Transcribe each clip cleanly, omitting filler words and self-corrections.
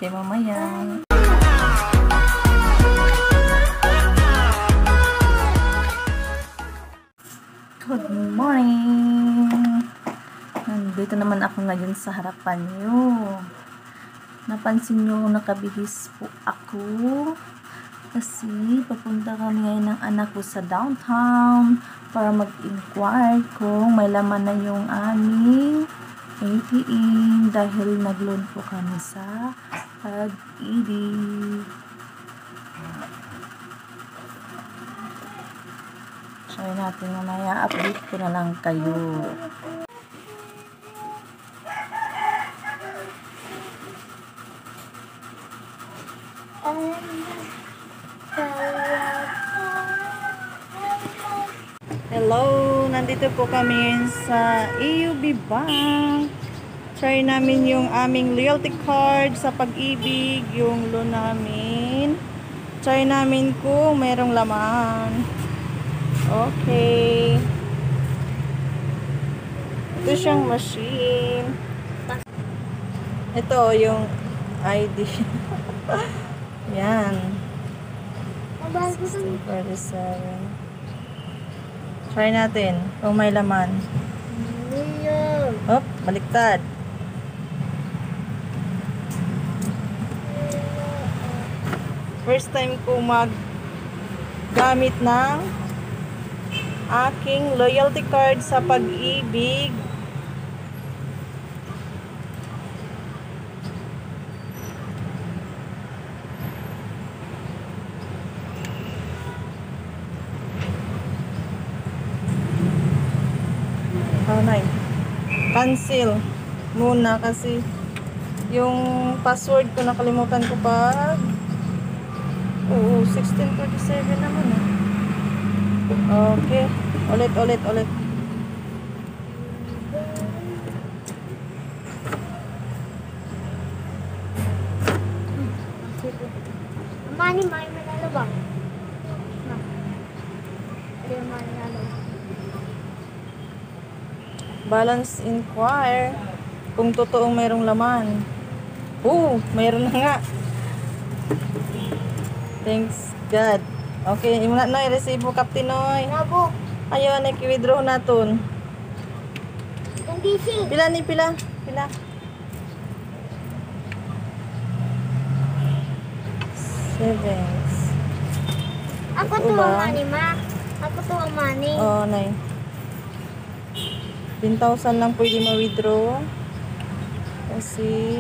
kayo mamaya. Good morning! Nandito naman ako ngayon sa harapan nyo. Napansin nyo, nakabihis po ako. Kasi papunta kami ngayon ng anak ko sa downtown para mag-inquire kung may laman na yung aming ATM dahil nag-loan po kami sa Pag-ibig. Try natin mamaya, update ko na lang kayo. Hello, nandito po kami sa AUB Bank. Try namin yung aming loyalty card sa Pag-ibig, yung loan namin. Try namin kung merong laman. Okay. Ito siyang machine. Ito yung ID. Yan. 1647. Try natin kung may laman. Hop, baliktad. First time ko mag-gamit ng aking loyalty card sa Pag-ibig. Cancel muna kasi yung password ko nakalimutan ko pa. Oo, 1647 naman eh. Okay, ulit. Mani, may manalo ba? Hindi manalo. Balance inquire kung totoong mayroong laman. Mayroon na nga. Thanks God. Okay, imuna na i-resibo Captain Noy. Nabo. Ayaw na i-withdraw naton. Kondisi. Pila. Savings. Ako to ang money, ma. Ako to ang money. Oo, Nay. 10,000 lang pwede ma-withdraw. Kasi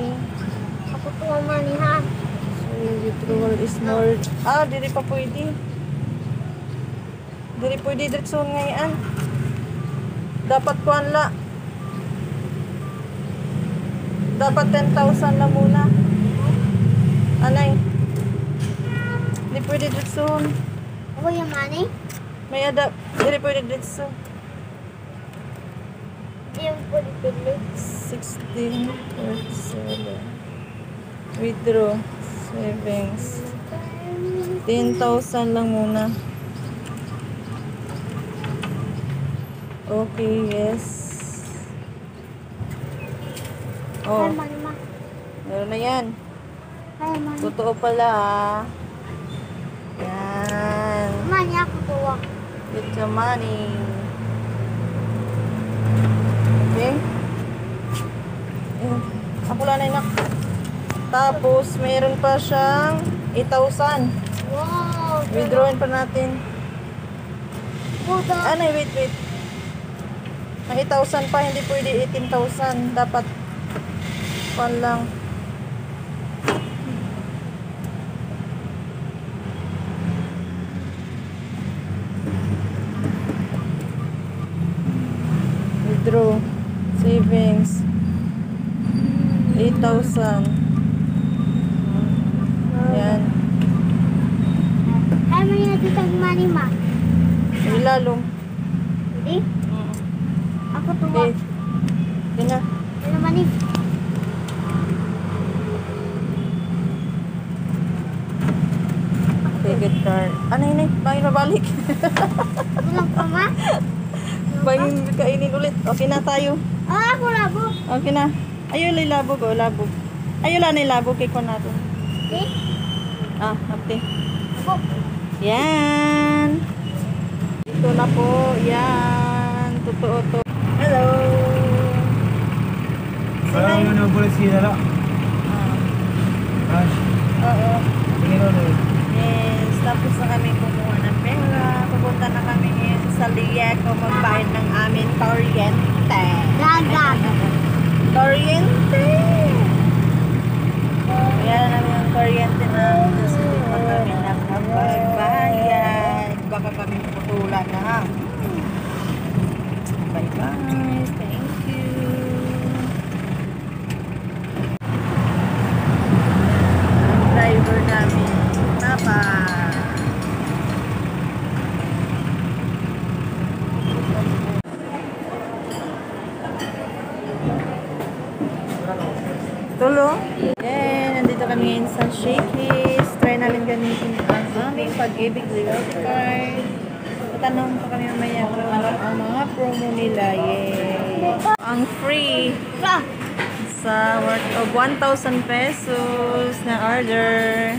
Ako to ang money, ha. so withdrawal is more. Dili pa pwede. Dili pwede diretso ngayon. Dapat kuanla. Dapat 10,000 lang muna. Anay. Hindi pwede diretso. Ako yung money? May dili pwede diretso. Hindi yung puli-pili. 1647. Withdraw. Savings. 10,000 lang muna. Okay, yes. Ay, money, ma. Meron na yan. Ay, money. Totoo pala ah. Yan. Money, ako to ang. Get your money. Okay? Ako lang na. Tapos, mayroon pa siyang 8,000. Wow. Withdrawin pa natin. Puta. Wait. Ang 8,000 pa, hindi pwede 18,000. Dapat pan lang. Withdraw. Savings. 8,000. Yan. Ay, may natitang money, ma. Ilalong. Hindi? Ako to ang. Okay. Yan na. Ano money? Ticket card. Anay, bangin mabalik. Walang pa, ma? Bangin kainin ulit. Okay na tayo. Ako labo. Okay na. Ayun, labog. Ayun lang nila, bukay ko na to. Eh? Ah, okay. Ako. Yan. Ito na po. Yan. Totoo to. Hello. Parang yun ang bulit sila lang. Ah, Ash, oo. tingin ulit. Yes. Tapos na kami kumuha ng pera. Pupunta na kami ngayon sa Lieco magbayad ng amin kuryente. Dagat. Kuryente! Kaya namin ang kuryente namin kasi hindi pa kami nakapagbayad. Baka kami putulan na ha. Bye-bye. Thank you. Ang driver namin. Bye-bye. Tulong. Then, nandito kami ngayon sa Shakey's. Try namin gamitin ang aming pag-ibig legal card. Tatanong pa kami mamaya kung ano ang mga promo nila. Yay! Ang free sa worth of 1,000 pesos na order.